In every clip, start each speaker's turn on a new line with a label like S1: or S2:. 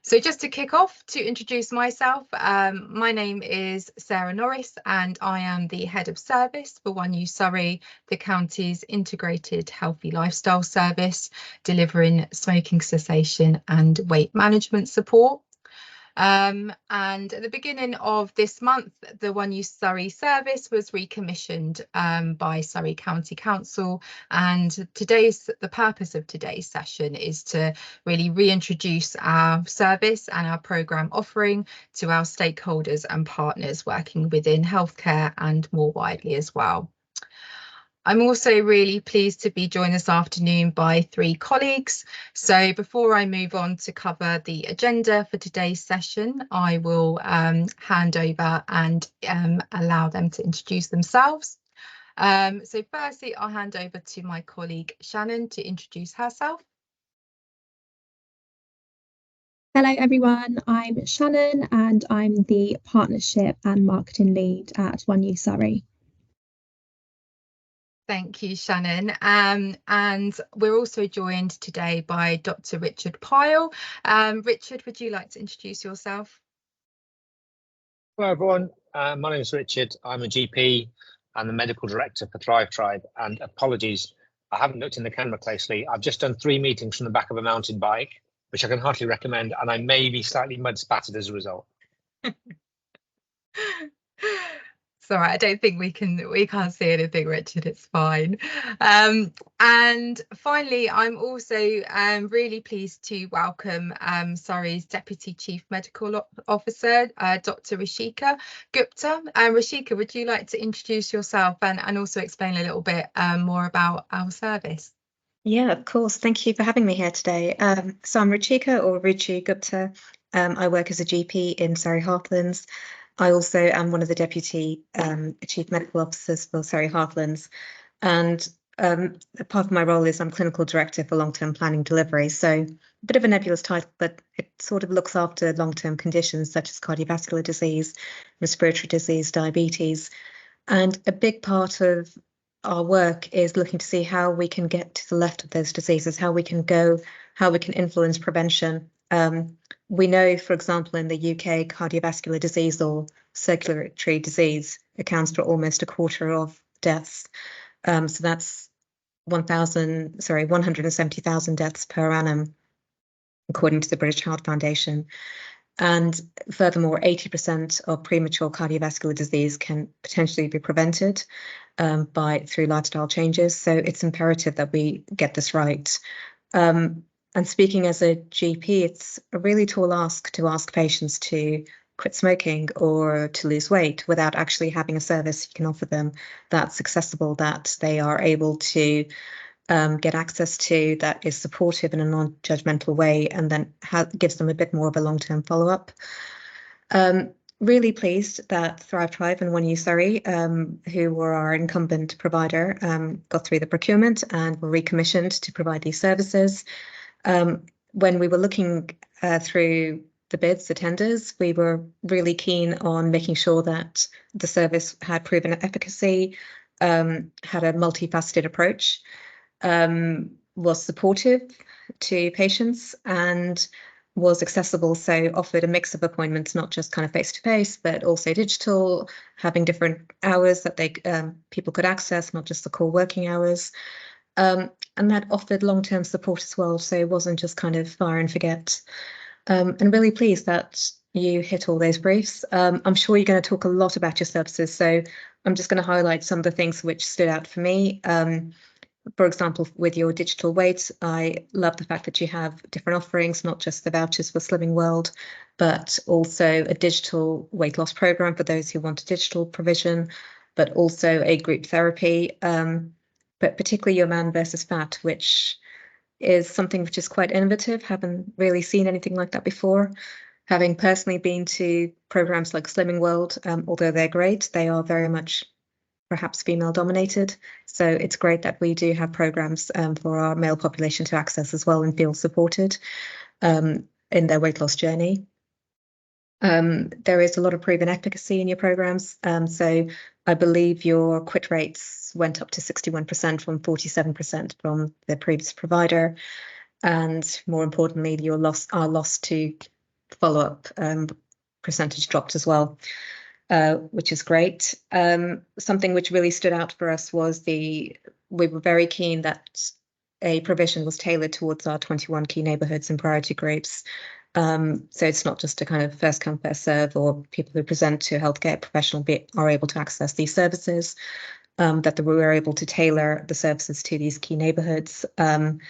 S1: So just to kick off, to introduce myself, my name is Sarah Norris and I am the Head of Service for One You Surrey, the county's integrated healthy lifestyle service, delivering smoking cessation and weight management support. And at the beginning of this month, the One You Surrey service was recommissioned by Surrey County Council. And the purpose of today's session is to really reintroduce our service and our programme offering to our stakeholders and partners working within healthcare and more widely as well. I'm also really pleased to be joined this afternoon by 3 colleagues. So before I move on to cover the agenda for today's session, I will hand over and allow them to introduce themselves. So firstly, I'll hand over to my colleague Shannon to introduce herself.
S2: Hello everyone, I'm Shannon and I'm the Partnership and Marketing Lead at One You Surrey.
S1: Thank you, Shannon. And we're also joined today by Dr. Richard Pyle. Richard, would you like to introduce yourself?
S3: Hello everyone, my name is Richard. I'm a GP and the Medical Director for Thrive Tribe, and apologies, I haven't looked in the camera closely. I've just done 3 meetings from the back of a mountain bike, which I can heartily recommend, and I may be slightly mud spattered as a result.
S1: It's all right. I don't think we can't see anything, Richard. It's fine. And finally, I'm also really pleased to welcome Surrey's Deputy Chief Medical Officer, Dr. Ruchika Gupta. Ruchika, would you like to introduce yourself and also explain a little bit more about our service?
S4: Yeah, of course. Thank you for having me here today. So I'm Ruchika, or Ruchi Gupta. I work as a GP in Surrey Heartlands. I also am one of the Deputy Chief Medical Officers for Surrey Heartlands. And part of my role is I'm Clinical Director for Long-Term Planning Delivery. So a bit of a nebulous title, but it sort of looks after long-term conditions such as cardiovascular disease, respiratory disease, diabetes. And a big part of our work is looking to see how we can get to the left of those diseases, how we can influence prevention. We know, for example, in the UK, cardiovascular disease or circulatory disease accounts for almost a quarter of deaths. So that's 170,000 deaths per annum, according to the British Heart Foundation. And furthermore, 80% of premature cardiovascular disease can potentially be prevented through lifestyle changes. So it's imperative that we get this right. And speaking as a GP, it's a really tall ask to ask patients to quit smoking or to lose weight without actually having a service you can offer them that's accessible, that they are able to get access to, that is supportive in a non-judgmental way, and then gives them a bit more of a long-term follow-up. Really pleased that Thrive Tribe and One You Surrey, who were our incumbent provider, got through the procurement and were recommissioned to provide these services. When we were looking through the bids, the tenders, we were really keen on making sure that the service had proven efficacy, had a multifaceted approach, was supportive to patients, and was accessible. So offered a mix of appointments, not just kind of face-to-face, but also digital, having different hours that people could access, not just the core working hours. And that offered long-term support as well. So it wasn't just kind of fire and forget. And really pleased that you hit all those briefs. I'm sure you're going to talk a lot about your services. So I'm just going to highlight some of the things which stood out for me. For example, with your digital weight, I love the fact that you have different offerings, not just the vouchers for Slimming World, but also a digital weight loss program for those who want a digital provision, but also a group therapy, but particularly your man versus fat, which is something which is quite innovative. Haven't really seen anything like that before. Having personally been to programs like Slimming World, although they're great, they are very much perhaps female dominated. So it's great that we do have programs for our male population to access as well and feel supported in their weight loss journey. There is a lot of proven efficacy in your programs. So I believe your quit rates went up to 61% from 47% from the previous provider. And more importantly, our loss to follow-up percentage dropped as well, which is great. Something which really stood out for us was we were very keen that a provision was tailored towards our 21 key neighbourhoods and priority groups. So it's not just a kind of first come, first serve, or people who present to a healthcare professional are able to access these services, that we were able to tailor the services to these key neighbourhoods. And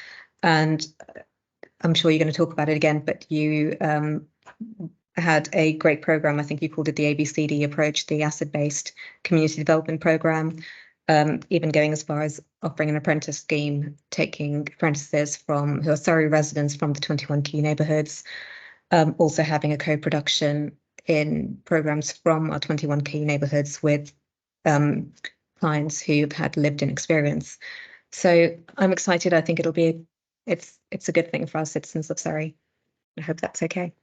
S4: I'm sure you're going to talk about it again, but you had a great program. I think you called it the ABCD approach, the asset-based community development program, even going as far as offering an apprentice scheme, taking apprentices who are Surrey residents from the 21 key neighbourhoods, also having a co-production in programmes from our 21 key neighbourhoods with clients who've had lived-in experience. So I'm excited. I think it's a good thing for our citizens of Surrey. I hope that's okay.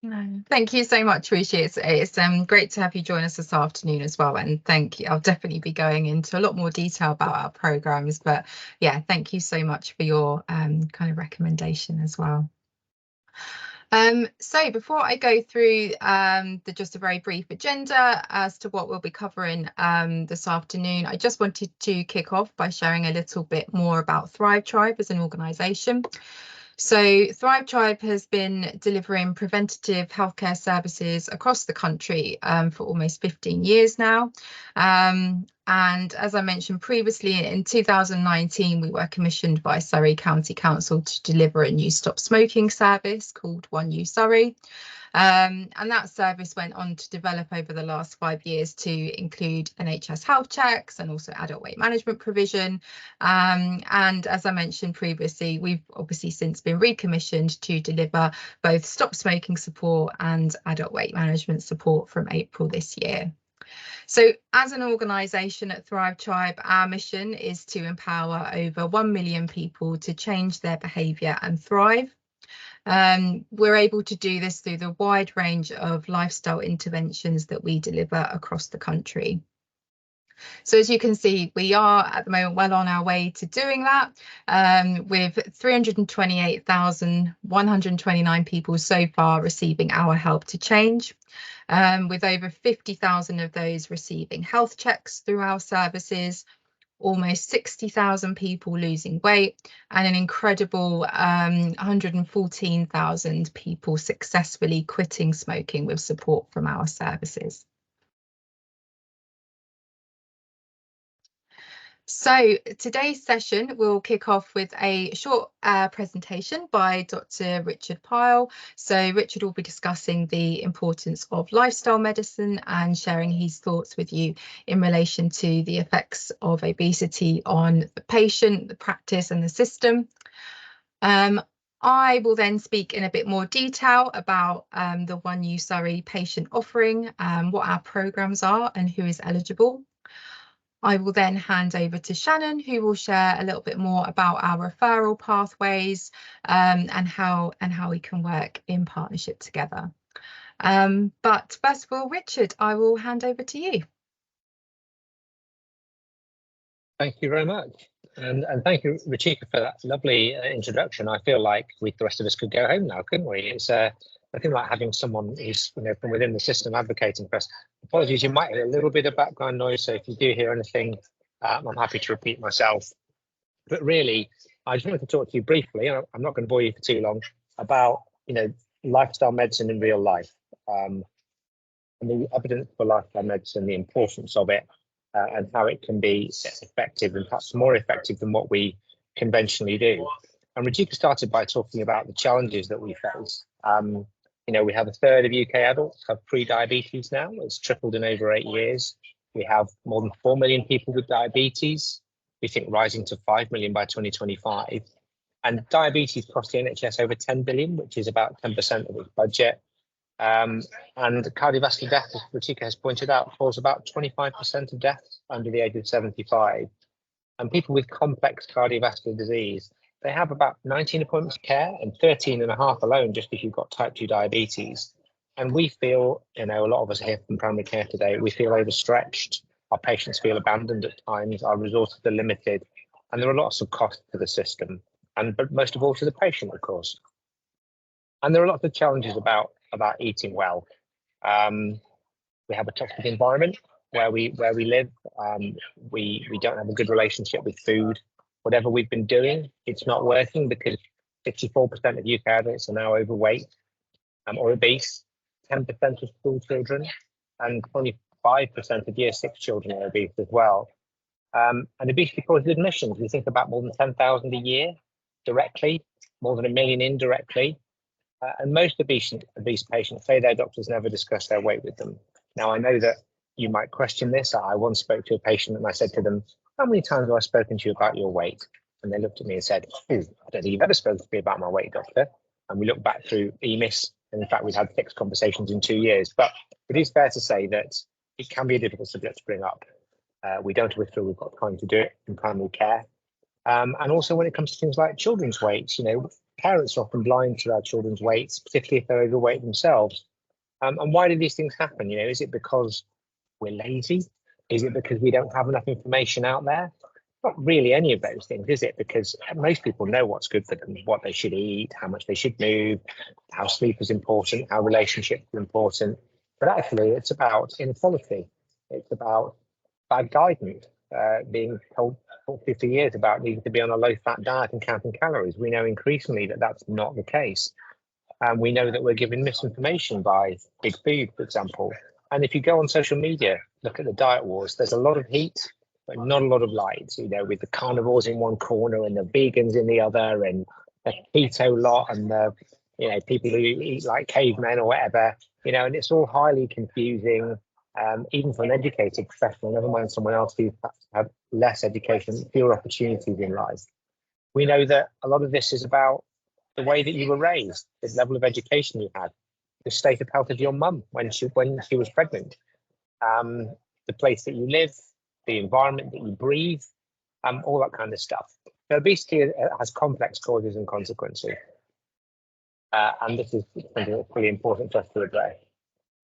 S1: No, thank you so much, Ruchi. It's great to have you join us this afternoon as well, and thank you. I'll definitely be going into a lot more detail about our programmes, but yeah, thank you so much for your kind of recommendation as well. So before I go through just a very brief agenda as to what we'll be covering this afternoon, I just wanted to kick off by sharing a little bit more about Thrive Tribe as an organisation. So Thrive Tribe has been delivering preventative healthcare services across the country for almost 15 years now. And as I mentioned previously, in 2019, we were commissioned by Surrey County Council to deliver a new stop smoking service called One You Surrey. And that service went on to develop over the last 5 years to include NHS health checks and also adult weight management provision. And as I mentioned previously, we've obviously since been recommissioned to deliver both stop smoking support and adult weight management support from April this year. So as an organisation at Thrive Tribe, our mission is to empower over 1 million people to change their behaviour and thrive. We're able to do this through the wide range of lifestyle interventions that we deliver across the country. So as you can see, we are at the moment well on our way to doing that, with 328,129 people so far receiving our help to change, with over 50,000 of those receiving health checks through our services, almost 60,000 people losing weight, and an incredible 114,000 people successfully quitting smoking with support from our services. So today's session will kick off with a short presentation by Dr. Richard Pyle. So Richard will be discussing the importance of lifestyle medicine and sharing his thoughts with you in relation to the effects of obesity on the patient, the practice and the system. I will then speak in a bit more detail about the One You Surrey patient offering, what our programmes are and who is eligible. I will then hand over to Shannon, who will share a little bit more about our referral pathways and how we can work in partnership together. But first of all, Richard, I will hand over to you.
S3: Thank you very much. And thank you, Ruchika, for that lovely introduction. I feel like the rest of us could go home now, couldn't we? It's I think like having someone who's from within the system advocating for us. Apologies, you might hear a little bit of background noise, so if you do hear anything, I'm happy to repeat myself. But really, I just wanted to talk to you briefly, and I'm not going to bore you for too long, about lifestyle medicine in real life, and the evidence for lifestyle medicine, the importance of it, and how it can be effective and perhaps more effective than what we conventionally do. And Ruchika started by talking about the challenges that we face. We have a third of UK adults have pre-diabetes now. It's tripled in over 8 years. We have more than 4 million people with diabetes. We think rising to 5 million by 2025. And diabetes costs the NHS over 10 billion, which is about 10% of its budget. And cardiovascular death, as Ruchika has pointed out, falls about 25% of deaths under the age of 75. And people with complex cardiovascular disease, they have about 19 appointments of care and 13 and a half alone just if you've got type 2 diabetes. And we feel, a lot of us here from primary care today, we feel overstretched. Our patients feel abandoned at times, our resources are limited, and there are lots of costs to the system, but most of all to the patient, of course. And there are lots of challenges about eating well. We have a toxic environment where we live. We don't have a good relationship with food. Whatever we've been doing, it's not working because 64% of UK adults are now overweight or obese. 10% of school children and 25% of year 6 children are obese as well. And obesity causes admissions. We think about more than 10,000 a year directly, more than 1 million indirectly. And most obese patients say their doctors never discuss their weight with them. Now, I know that you might question this. I once spoke to a patient and I said to them, how many times have I spoken to you about your weight? And they looked at me and said, oh, I don't think you've ever spoken to me about my weight, doctor. And we looked back through EMIS. And in fact, we've had 6 conversations in 2 years. But it is fair to say that it can be a difficult subject to bring up. We don't always feel we've got time to do it in primary care. And also when it comes to things like children's weights, parents are often blind to our children's weights, particularly if they're overweight themselves. And why do these things happen? Is it because we're lazy? Is it because we don't have enough information out there? Not really any of those things, is it? Because most people know what's good for them, what they should eat, how much they should move, how sleep is important, how relationships are important. But actually, it's about inequality. It's about bad guidance, being told for 50 years about needing to be on a low-fat diet and counting calories. We know increasingly that that's not the case. And we know that we're given misinformation by Big Food, for example. And if you go on social media, look at the diet wars, there's a lot of heat, but not a lot of light, with the carnivores in one corner and the vegans in the other, and the keto lot and the, people who eat like cavemen or whatever, and it's all highly confusing, even for an educated professional, never mind someone else who perhaps have less education, fewer opportunities in life. We know that a lot of this is about the way that you were raised, the level of education you had, the state of health of your mum when she was pregnant, the place that you live, the environment that you breathe, all that kind of stuff. So obesity has complex causes and consequences. And this is something that's really important for us to address.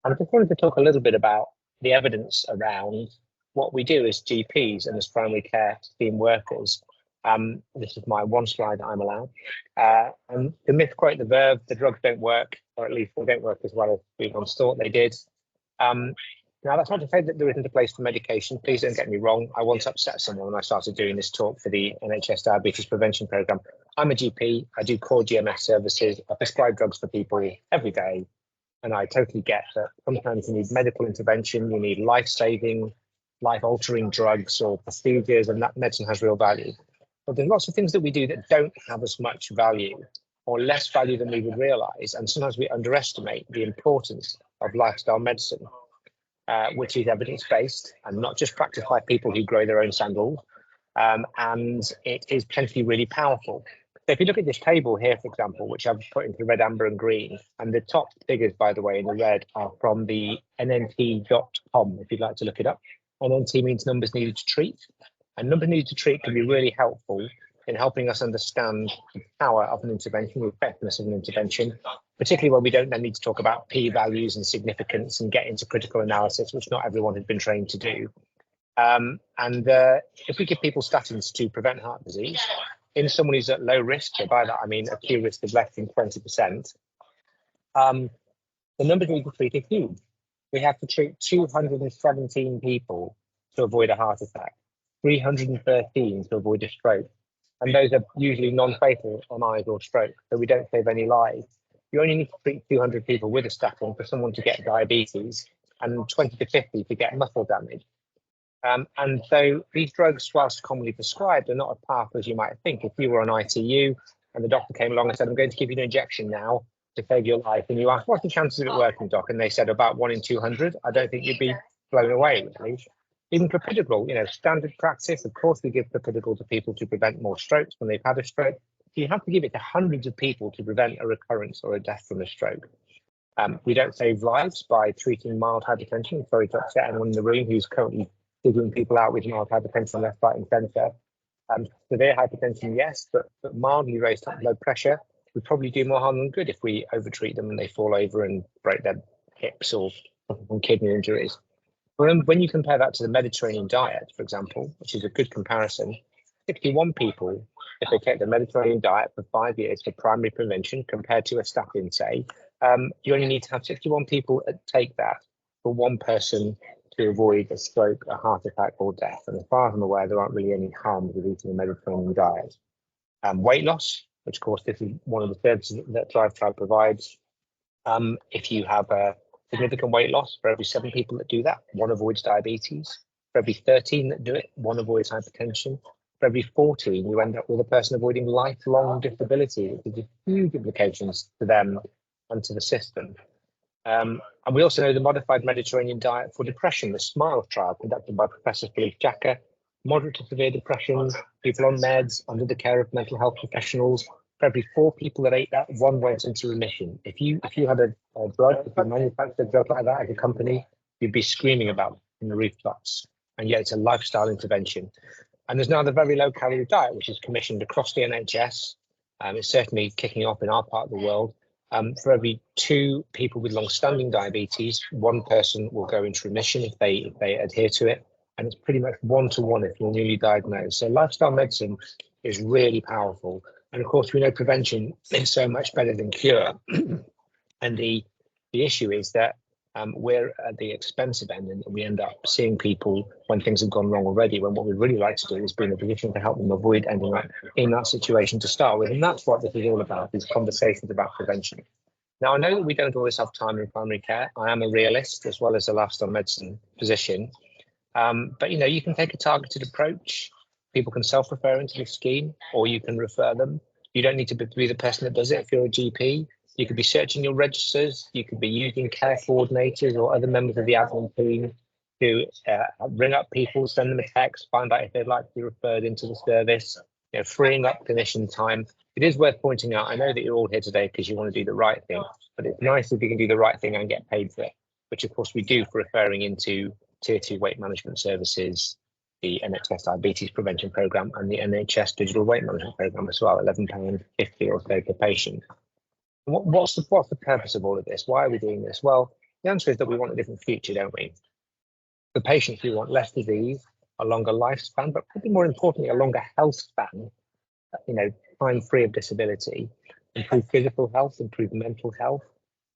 S3: And I just wanted to talk a little bit about the evidence around what we do as GPs and as primary care team workers. This is my one slide that I'm allowed. And to misquote the verb, the drugs don't work, or at least they don't work as well as we once thought they did. Now, that's not to say that there isn't a place for medication. Please don't get me wrong. I once upset someone when I started doing this talk for the NHS Diabetes Prevention Programme. I'm a GP. I do core GMS services. I prescribe drugs for people every day. And I totally get that sometimes you need medical intervention, you need life-saving, life-altering drugs or procedures, and that medicine has real value. But there's lots of things that we do that don't have as much value or less value than we would realise. And sometimes we underestimate the importance of lifestyle medicine. Which is evidence-based and not just practiced by people who grow their own sandals. And it is potentially really powerful. So if you look at this table here, for example, which I've put into red, amber and green, and the top figures, by the way, in the red are from the nnt.com, if you'd like to look it up. NNT means numbers needed to treat. And numbers needed to treat can be really helpful in helping us understand the power of an intervention, the effectiveness of an intervention, particularly when we don't then need to talk about p-values and significance and get into critical analysis, which not everyone has been trained to do. If we give people statins to prevent heart disease, in someone who's at low risk, so by that I mean a Q risk of less than 20%, the numbers we can treat are huge. We have to treat 217 people to avoid a heart attack, 313 to avoid a stroke. And those are usually non-fatal on eyes or stroke, so we don't save any lives. You only need to treat 200 people with a statin for someone to get diabetes and 20 to 50 to get muscle damage. And so these drugs, whilst commonly prescribed, are not as powerful as you might think. If you were on ITU and the doctor came along and said, I'm going to give you an injection now to save your life, and you asked, what's the chances of it working, doc? And they said about 1 in 200, I don't think you'd be blown away, really. Even clopidogrel, standard practice, of course, we give clopidogrel to people to prevent more strokes when they've had a stroke. You have to give it to hundreds of people to prevent a recurrence or a death from a stroke. We don't save lives by treating mild hypertension. Sorry to upset anyone in the room who's currently digging people out with mild hypertension left, right and centre. Severe hypertension, yes, but mildly raised blood pressure, we probably do more harm than good if we overtreat them and they fall over and break their hips or kidney injuries. When you compare that to the Mediterranean diet, for example, which is a good comparison, 61 people if they take the Mediterranean diet for 5 years for primary prevention compared to a statin, say, you only need to have 61 people take that for one person to avoid a stroke, a heart attack, or death. And as far as I'm aware, there aren't really any harms with eating a Mediterranean diet. Weight loss, which of course this is one of the services that ThriveTribe provides. If you have a significant weight loss, for every 7 people that do that, 1 avoids diabetes. For every 13 that do it, 1 avoids hypertension. For every 14, you end up with a person avoiding lifelong disability, which has huge implications to them and to the system. And we also know the modified Mediterranean diet for depression, the SMILE trial conducted by Professor Ruchika, moderate to severe depression, people on meds, under the care of mental health professionals. For every 4 people that ate that, 1 went into remission. If you had a drug, if you manufactured a drug like that as a company, you'd be screaming about it in the rooftops. And yet it's a lifestyle intervention. And there's now the very low calorie diet, which is commissioned across the NHS. It's certainly kicking off in our part of the world. For every 2 people with long-standing diabetes, 1 person will go into remission if they adhere to it. And it's pretty much 1-to-1 if you're newly diagnosed. So lifestyle medicine is really powerful. And of course, we know prevention is so much better than cure. And the issue is that we're at the expensive end, and we end up seeing people when things have gone wrong already, when what we'd really like to do is be in a position to help them avoid ending up in that situation to start with. And that's what this is all about, these conversations about prevention. Now, I know that we don't always have time in primary care. I am a realist as well as a lifestyle medicine physician. But, you can take a targeted approach. People can self-refer into the scheme, or you can refer them. You don't need to be the person that does it if you're a GP. You could be searching your registers. You could be using care coordinators or other members of the admin team to ring up people, send them a text, find out if they'd like to be referred into the service, freeing up clinician time. It is worth pointing out, I know that you're all here today because you want to do the right thing, but it's nice if you can do the right thing and get paid for it, which of course we do for referring into Tier 2 weight management services, the NHS Diabetes Prevention Programme and the NHS Digital Weight Management Programme as well, £11.50 or so per patient. What's the purpose of all of this? Why are we doing this? Well, the answer is that we want a different future, don't we? For patients, we want less disease, a longer lifespan, but probably more importantly, a longer health span, time free of disability, improve physical health, improve mental health,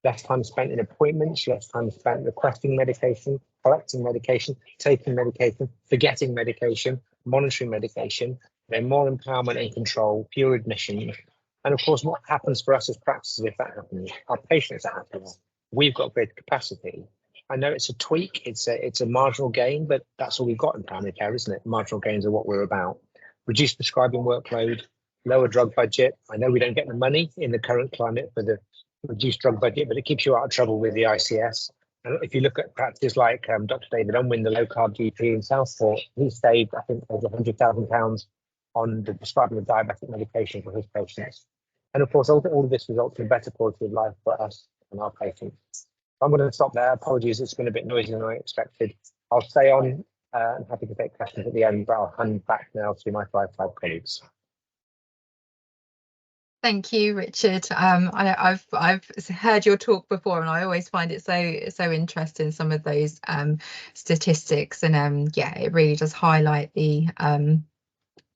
S3: less time spent in appointments, less time spent requesting medication, collecting medication, taking medication, forgetting medication, monitoring medication, more empowerment and control, fewer admissions. And of course, what happens for us as practices if that happens? Our patients are happy. We've got greater capacity. I know it's a tweak, it's a marginal gain, but that's all we've got in primary care, isn't it? Marginal gains are what we're about. Reduce prescribing workload, lower drug budget. I know we don't get the money in the current climate for the reduced drug budget, but it keeps you out of trouble with the ICS. And if you look at practices like Dr. David Unwin, the low-carb GP in Southport, he saved, I think, over £100,000 on the prescribing of diabetic medication for his patients. And of course, all of this results in better quality of life for us and our patients. I'm going to stop there. Apologies, it's been a bit noisier than I expected. I'll stay on and happy to take questions at the end, but I'll hand back now to my ThriveTribe colleagues.
S1: Thank you, Richard. I've heard your talk before, and I always find it so interesting, some of those statistics, and it really does highlight the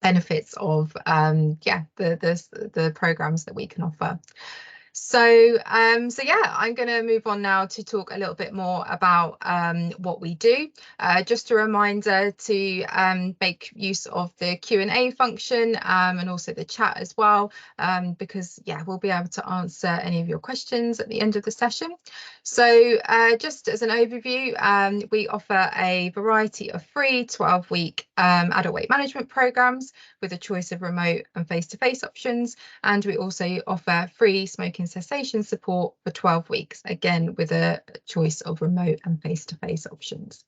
S1: benefits of the programs that we can offer. So I'm going to move on now to talk a little bit more about what we do. Just a reminder to make use of the Q&A function and also the chat as well, because we'll be able to answer any of your questions at the end of the session. So just as an overview, we offer a variety of free 12-week adult weight management programs with a choice of remote and face-to-face options, and we also offer free smoking cessation support for 12 weeks, again with a choice of remote and face-to-face options.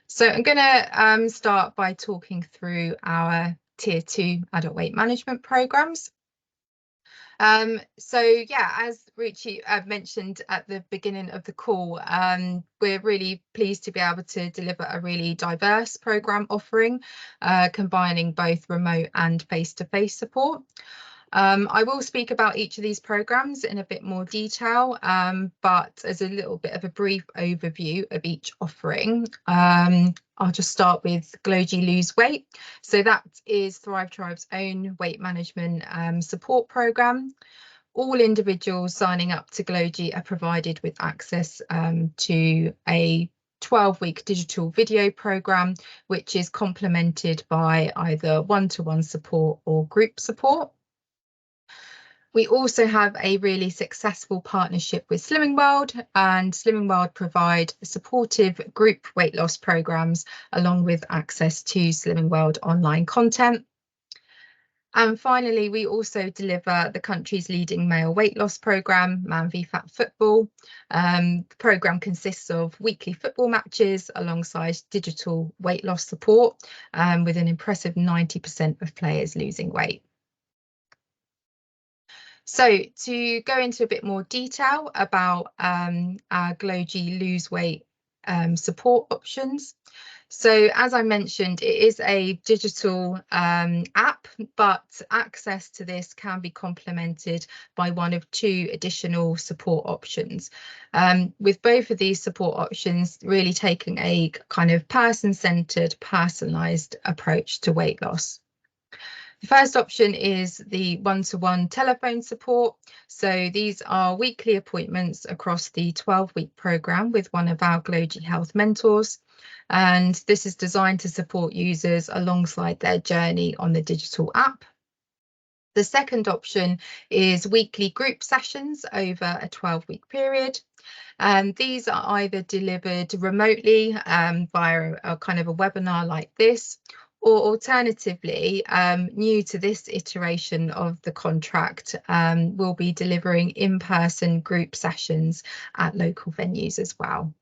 S1: So I'm going to start by talking through our Tier 2 adult weight management programs. As Ruchi mentioned at the beginning of the call, we're really pleased to be able to deliver a really diverse program offering, combining both remote and face-to-face support. I will speak about each of these programmes in a bit more detail, but as a little bit of a brief overview of each offering, I'll just start with GLOGI Lose Weight. So that is Thrive Tribe's own weight management support programme. All individuals signing up to GLOGI are provided with access to a 12-week digital video programme, which is complemented by either one-to-one support or group support. We also have a really successful partnership with Slimming World, and Slimming World provide supportive group weight loss programs along with access to Slimming World online content. And finally, we also deliver the country's leading male weight loss programme, Man v Fat Football. The programme consists of weekly football matches alongside digital weight loss support, with an impressive 90% of players losing weight. So to go into a bit more detail about our GLOGI Lose Weight support options. So as I mentioned, it is a digital app, but access to this can be complemented by one of two additional support options. With both of these support options really taking a kind of person-centered, personalised approach to weight loss. The first option is the one-to-one telephone support. So these are weekly appointments across the 12-week programme with one of our GLOGI Health mentors. And this is designed to support users alongside their journey on the digital app. The second option is weekly group sessions over a 12-week period. These are either delivered remotely via a kind of a webinar like this, or alternatively, new to this iteration of the contract, we'll be delivering in-person group sessions at local venues as well.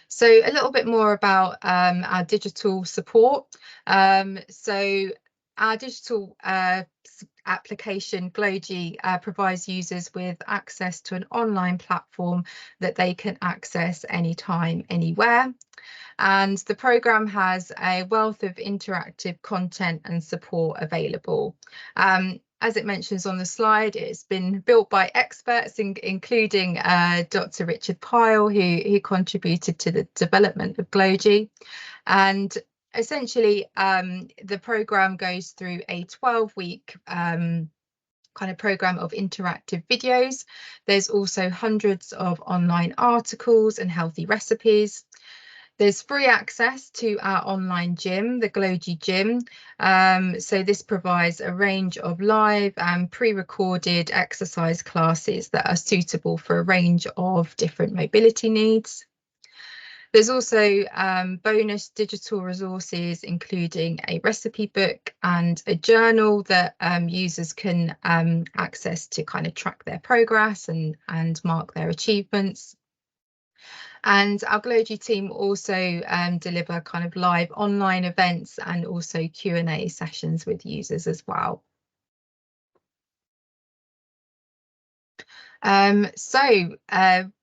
S1: So a little bit more about our digital support. So our digital application GLOGI provides users with access to an online platform that they can access anytime, anywhere. And the programme has a wealth of interactive content and support available. As it mentions on the slide, it's been built by experts, including Dr. Richard Pyle, who contributed to the development of GLOGI. And essentially, the programme goes through a 12-week kind of programme of interactive videos. There's also hundreds of online articles and healthy recipes. There's free access to our online gym, the GLOGI Gym. So this provides a range of live and pre-recorded exercise classes that are suitable for a range of different mobility needs. There's also bonus digital resources, including a recipe book and a journal that users can access to kind of track their progress and mark their achievements. And our GLOGI team also deliver kind of live online events and also Q&A sessions with users as well. So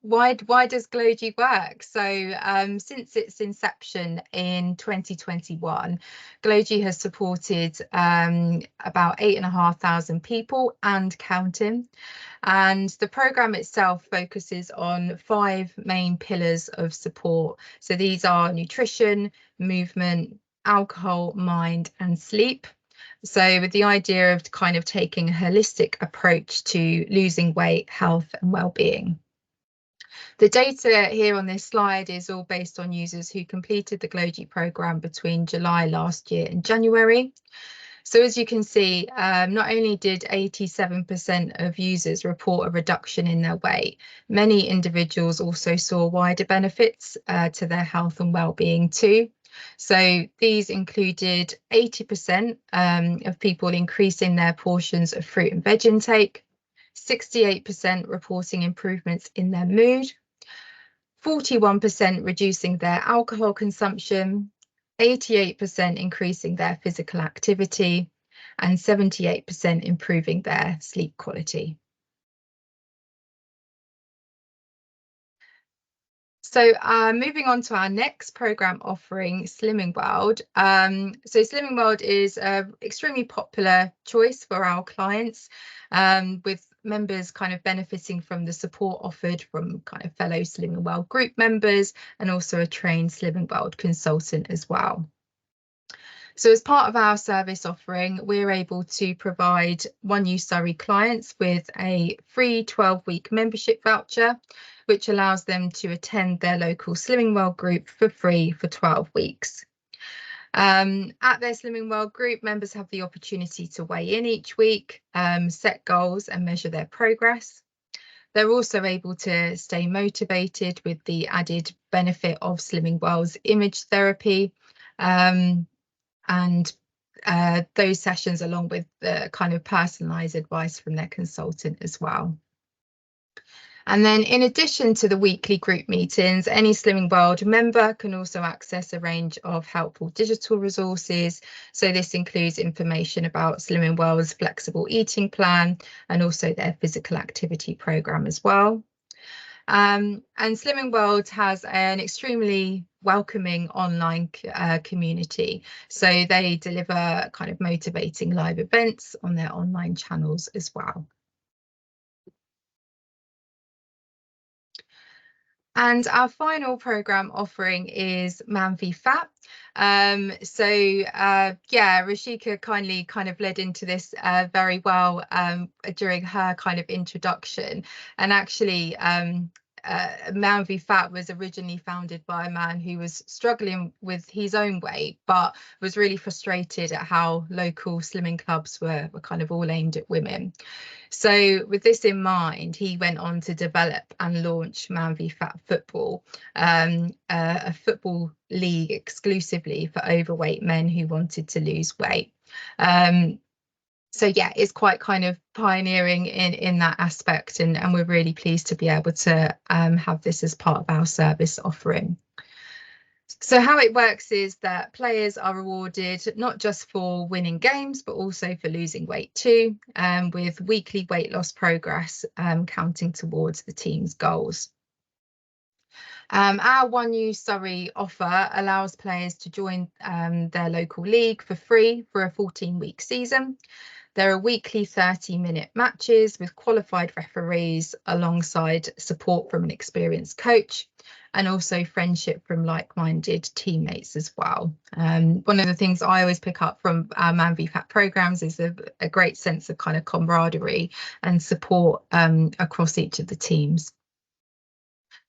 S1: why does GLOGI work? So since its inception in 2021, GLOGI has supported about 8,500 people and counting. And the programme itself focuses on 5 main pillars of support. So these are nutrition, movement, alcohol, mind and sleep. So with the idea of kind of taking a holistic approach to losing weight, health and well-being. The data here on this slide is all based on users who completed the GLOGI programme between July last year and January. So as you can see, not only did 87% of users report a reduction in their weight, many individuals also saw wider benefits to their health and well-being too. So these included 80% of people increasing their portions of fruit and veg intake, 68% reporting improvements in their mood, 41% reducing their alcohol consumption, 88% increasing their physical activity, and 78% improving their sleep quality. So moving on to our next programme offering, Slimming World. So Slimming World is an extremely popular choice for our clients, with members kind of benefiting from the support offered from kind of fellow Slimming World group members and also a trained Slimming World consultant as well. So as part of our service offering, we're able to provide One You Surrey clients with a free 12-week membership voucher, which allows them to attend their local Slimming World group for free for 12 weeks. At their Slimming World group, members have the opportunity to weigh in each week, set goals and measure their progress. They're also able to stay motivated with the added benefit of Slimming World's image therapy, and those sessions along with the kind of personalised advice from their consultant as well. And then in addition to the weekly group meetings, any Slimming World member can also access a range of helpful digital resources. So this includes information about Slimming World's flexible eating plan and also their physical activity programme as well. And Slimming World has an extremely welcoming online community. So they deliver kind of motivating live events on their online channels as well. And our final programme offering is Man v Fat. Yeah, Ruchika kindly kind of led into this very well during her kind of introduction. And actually, Man v Fat was originally founded by a man who was struggling with his own weight, but was really frustrated at how local slimming clubs were kind of all aimed at women. So with this in mind, he went on to develop and launch Man v Fat Football, a football league exclusively for overweight men who wanted to lose weight. So yeah, it's quite kind of pioneering in that aspect, and we're really pleased to be able to have this as part of our service offering. So how it works is that players are rewarded not just for winning games, but also for losing weight too, with weekly weight loss progress counting towards the team's goals. Our One You Surrey offer allows players to join their local league for free for a 14-week season. There are weekly 30-minute matches with qualified referees alongside support from an experienced coach, and also friendship from like-minded teammates as well. One of the things I always pick up from our Man v Fat programs is a great sense of kind of camaraderie and support across each of the teams.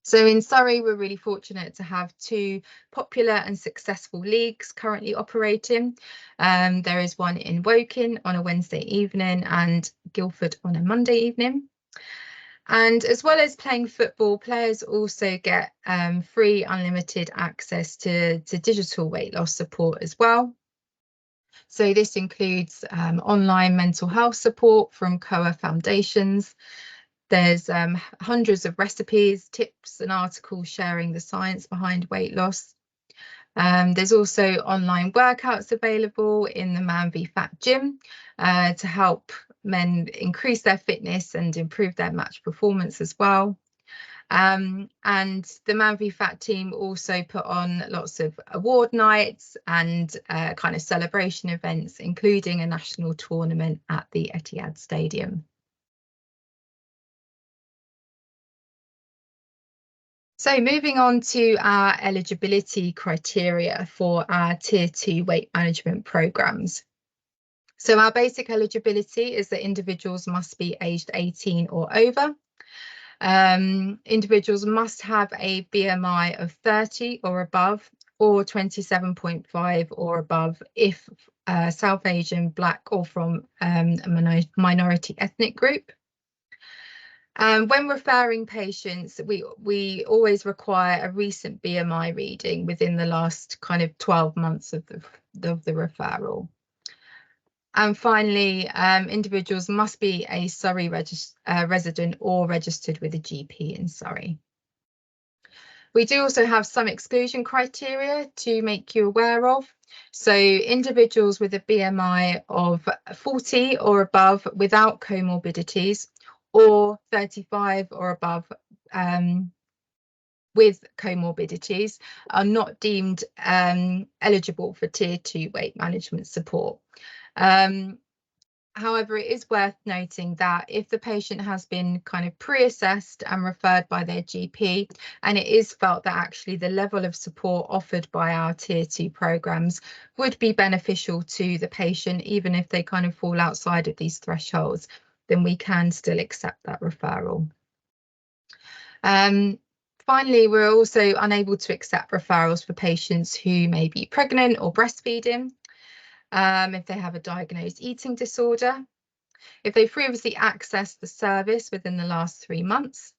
S1: So in Surrey, we're really fortunate to have two popular and successful leagues currently operating. There is one in Woking on a Wednesday evening and Guildford on a Monday evening. And as well as playing football, players also get free unlimited access to digital weight loss support as well. So this includes online mental health support from COA foundations. There's hundreds of recipes, tips and articles sharing the science behind weight loss. There's also online workouts available in the Man v Fat gym to help men increase their fitness and improve their match performance as well. And the Man v Fat team also put on lots of award nights and kind of celebration events, including a national tournament at the Etihad Stadium. So moving on to our eligibility criteria for our Tier 2 weight management programmes. So our basic eligibility is that individuals must be aged 18 or over. Individuals must have a BMI of 30 or above, or 27.5 or above if South Asian, Black or from a minority ethnic group. When referring patients, we always require a recent BMI reading within the last kind of 12 months of the referral. And finally, individuals must be a Surrey resident or registered with a GP in Surrey. We do also have some exclusion criteria to make you aware of. So individuals with a BMI of 40 or above without comorbidities, or 35 or above with comorbidities are not deemed eligible for Tier 2 weight management support. However, it is worth noting that if the patient has been kind of pre-assessed and referred by their GP, and it is felt that actually the level of support offered by our Tier 2 programmes would be beneficial to the patient, even if they kind of fall outside of these thresholds, then we can still accept that referral. Finally, we're also unable to accept referrals for patients who may be pregnant or breastfeeding, if they have a diagnosed eating disorder, if they previously accessed the service within the last 3 months,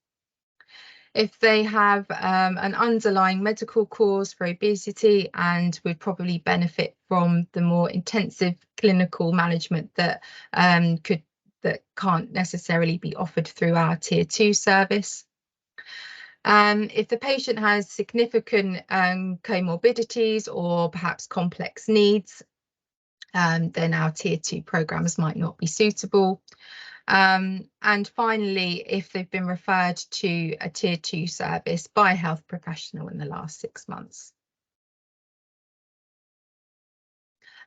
S1: if they have an underlying medical cause for obesity and would probably benefit from the more intensive clinical management that can't necessarily be offered through our Tier 2 service. If the patient has significant comorbidities or perhaps complex needs, then our Tier 2 programmes might not be suitable. And finally, if they've been referred to a Tier 2 service by a health professional in the last 6 months.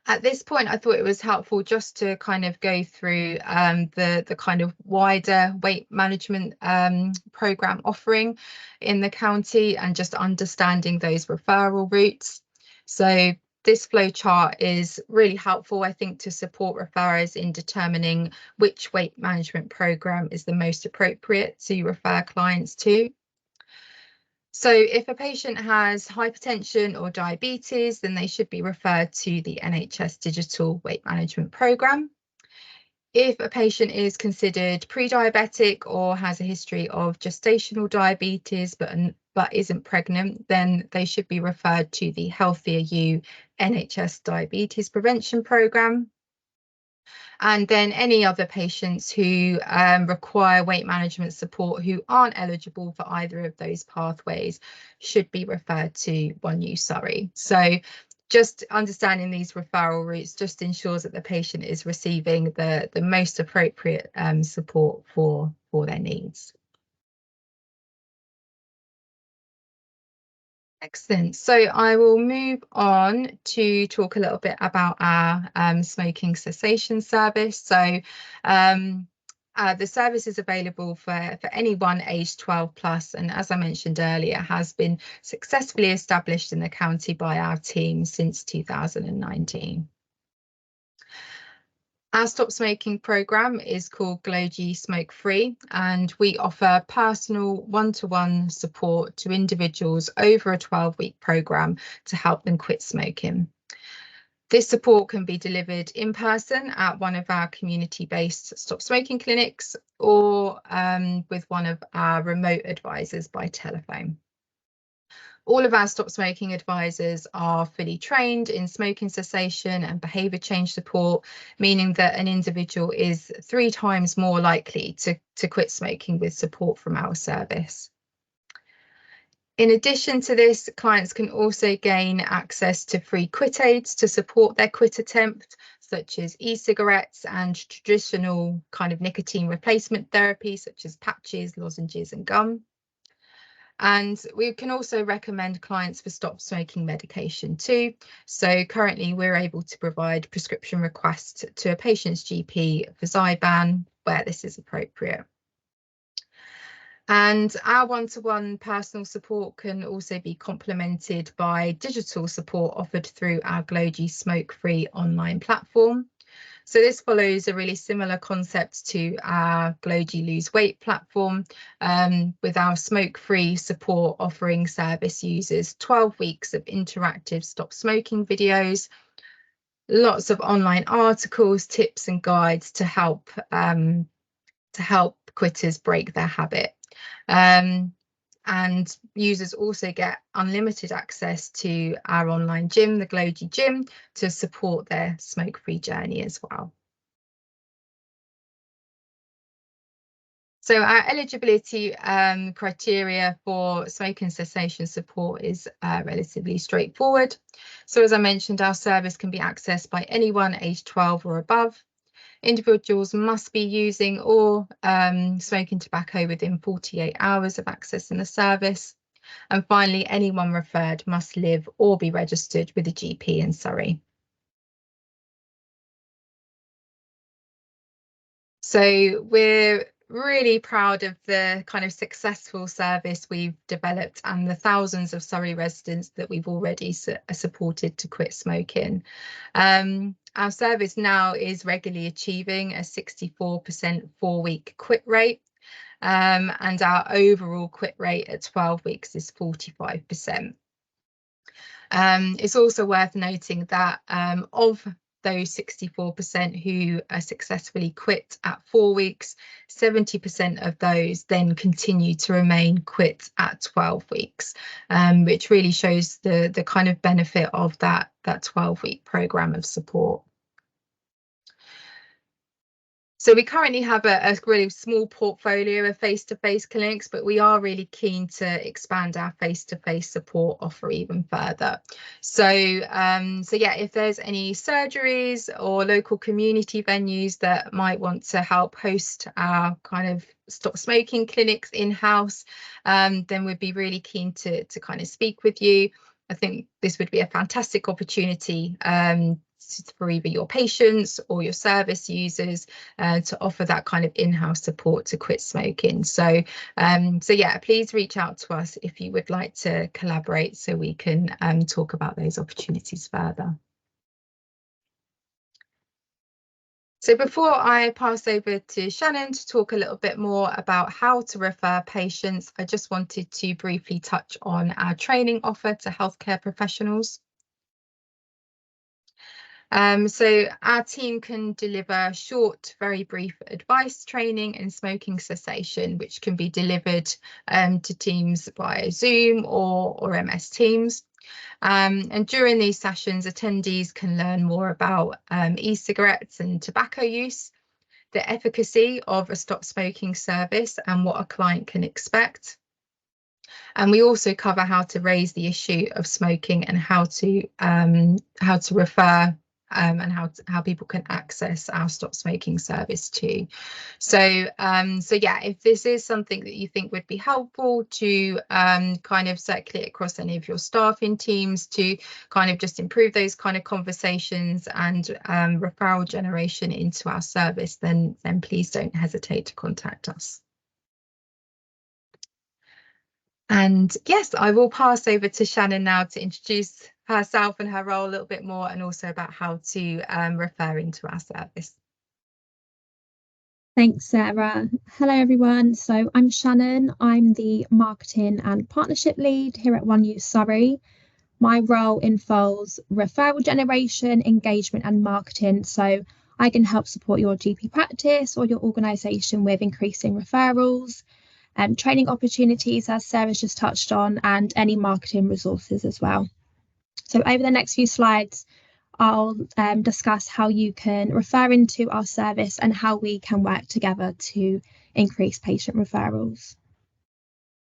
S1: At this point, I thought it was helpful just to kind of go through the kind of wider weight management programme offering in the county and just understanding those referral routes. So this flow chart is really helpful, I think, to support referrers in determining which weight management programme is the most appropriate to refer clients to. So if a patient has hypertension or diabetes, then they should be referred to the NHS Digital Weight Management Programme. If a patient is considered pre-diabetic or has a history of gestational diabetes but isn't pregnant, then they should be referred to the Healthier You NHS Diabetes Prevention Programme. And then any other patients who require weight management support who aren't eligible for either of those pathways should be referred to One You Surrey. So just understanding these referral routes just ensures that the patient is receiving the most appropriate support for their needs. Excellent. So I will move on to talk a little bit about our smoking cessation service. So the service is available for anyone aged 12 plus, and as I mentioned earlier, has been successfully established in the county by our team since 2019. Our stop smoking programme is called GLOGI Smoke Free, and we offer personal one-to-one support to individuals over a 12-week programme to help them quit smoking. This support can be delivered in person at one of our community-based stop smoking clinics or with one of our remote advisors by telephone. All of our stop smoking advisors are fully trained in smoking cessation and behaviour change support, meaning that an individual is 3 times more likely to quit smoking with support from our service. In addition to this, clients can also gain access to free quit aids to support their quit attempt, such as e-cigarettes and traditional kind of nicotine replacement therapy, such as patches, lozenges and gum. And we can also recommend clients for stop smoking medication too. So currently we're able to provide prescription requests to a patient's GP for Zyban where this is appropriate. And our one-to-one personal support can also be complemented by digital support offered through our GLOGI Smoke Free online platform. So this follows a really similar concept to our GLOGI Lose Weight platform, with our smoke-free support offering service users 12 weeks of interactive stop smoking videos, lots of online articles, tips and guides to help quitters break their habit. And users also get unlimited access to our online gym, the GLOGI Gym, to support their smoke-free journey as well. So our eligibility criteria for smoking cessation support is relatively straightforward. So as I mentioned, our service can be accessed by anyone aged 12 or above. Individuals must be using or smoking tobacco within 48 hours of accessing the service. And finally, anyone referred must live or be registered with a GP in Surrey. So we're really proud of the kind of successful service we've developed and the thousands of Surrey residents that we've already supported to quit smoking. Our service now is regularly achieving a 64% 4-week quit rate, and our overall quit rate at 12 weeks is 45%. It's also worth noting that of those 64% who are successfully quit at 4 weeks, 70% of those then continue to remain quit at 12 weeks, which really shows the kind of benefit of that 12-week programme of support. So we currently have a really small portfolio of face-to-face clinics, but we are really keen to expand our face-to-face support offer even further. So yeah, if there's any surgeries or local community venues that might want to help host our kind of stop smoking clinics in-house, then we'd be really keen to kind of speak with you. I think this would be a fantastic opportunity for either your patients or your service users to offer that kind of in-house support to quit smoking. So yeah, please reach out to us if you would like to collaborate so we can talk about those opportunities further. So before I pass over to Shannon to talk a little bit more about how to refer patients, I just wanted to briefly touch on our training offer to healthcare professionals. So our team can deliver short, very brief advice training in smoking cessation, which can be delivered to teams via Zoom or MS Teams. And during these sessions, attendees can learn more about e-cigarettes and tobacco use, the efficacy of a stop smoking service and what a client can expect. And we also cover how to raise the issue of smoking and how to refer and how people can access our stop smoking service too. So yeah, if this is something that you think would be helpful to kind of circulate across any of your staffing teams to kind of just improve those kind of conversations and referral generation into our service, then please don't hesitate to contact us. And yes, I will pass over to Shannon now to introduce herself and her role a little bit more, and also about how to refer into our service.
S2: Thanks, Sarah. Hello, everyone. So I'm Shannon. I'm the marketing and partnership lead here at One You Surrey. My role involves referral generation, engagement and marketing. So I can help support your GP practice or your organisation with increasing referrals, training opportunities, as Sarah's just touched on, and any marketing resources as well. So over the next few slides, I'll discuss how you can refer into our service and how we can work together to increase patient referrals.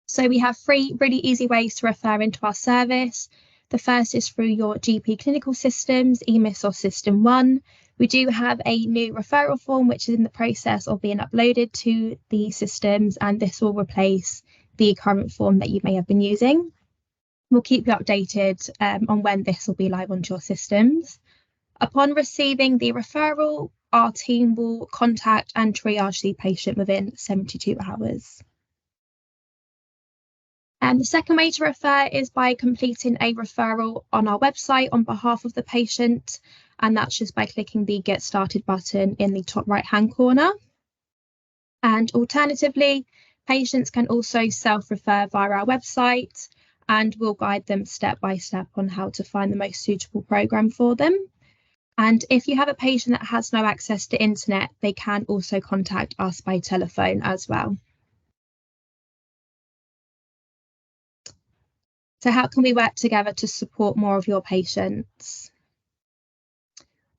S2: So we have 3 really easy ways to refer into our service. The first is through your GP clinical systems, EMIS or System 1. We do have a new referral form which is in the process of being uploaded to the systems, and this will replace the current form that you may have been using. We'll keep you updated on when this will be live onto your systems. Upon receiving the referral, our team will contact and triage the patient within 72 hours. And the second way to refer is by completing a referral on our website on behalf of the patient, and that's just by clicking the Get Started button in the top right-hand corner. And alternatively, patients can also self-refer via our website, and we'll guide them step by step on how to find the most suitable programme for them. And if you have a patient that has no access to internet, they can also contact us by telephone as well. So how can we work together to support more of your patients?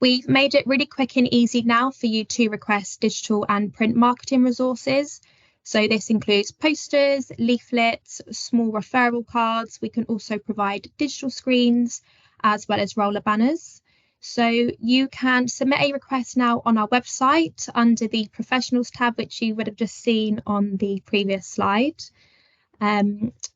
S2: We've made it really quick and easy now for you to request digital and print marketing resources. So this includes posters, leaflets, small referral cards. We can also provide digital screens as well as roller banners. So you can submit a request now on our website under the professionals tab, which you would have just seen on the previous slide.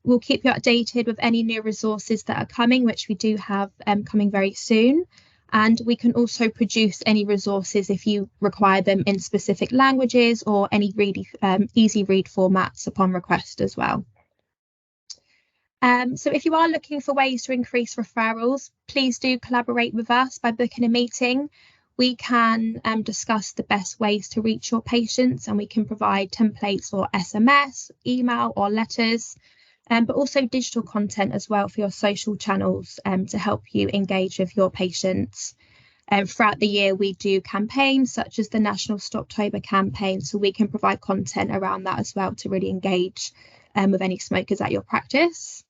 S2: We'll keep you updated with any new resources that are coming, which we do have coming very soon. And we can also produce any resources if you require them in specific languages or any really easy read formats upon request as well. So if you are looking for ways to increase referrals, please do collaborate with us by booking a meeting. We can discuss the best ways to reach your patients, and we can provide templates for SMS, email or letters, but also digital content as well for your social channels to help you engage with your patients. Throughout the year, we do campaigns such as the National Stoptober campaign, so we can provide content around that as well to really engage with any smokers at your practice.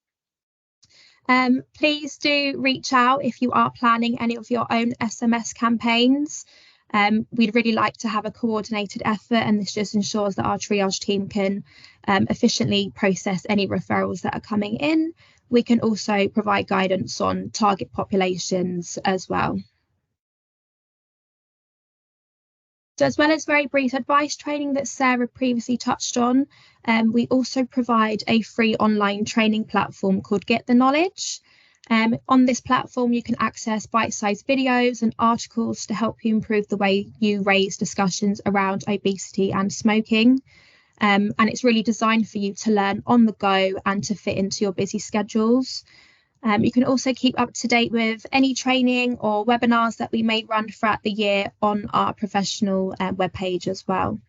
S2: Please do reach out if you are planning any of your own SMS campaigns. We'd really like to have a coordinated effort, and this just ensures that our triage team can efficiently process any referrals that are coming in. We can also provide guidance on target populations as well. So as well as very brief advice training that Sarah previously touched on, we also provide a free online training platform called Get the Knowledge. On this platform, you can access bite-sized videos and articles to help you improve the way you raise discussions around obesity and smoking. And it's really designed for you to learn on the go and to fit into your busy schedules. You can also keep up to date with any training or webinars that we may run throughout the year on our professional webpage as well.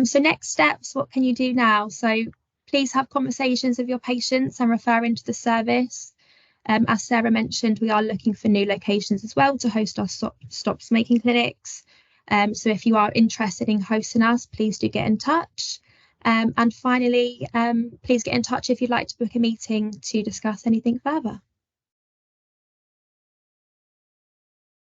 S2: So next steps, what can you do now? So please have conversations with your patients and refer into the service. As Sarah mentioned, we are looking for new locations as well to host our stop smoking clinics. So if you are interested in hosting us, please do get in touch. And finally, please get in touch if you'd like to book a meeting to discuss anything further.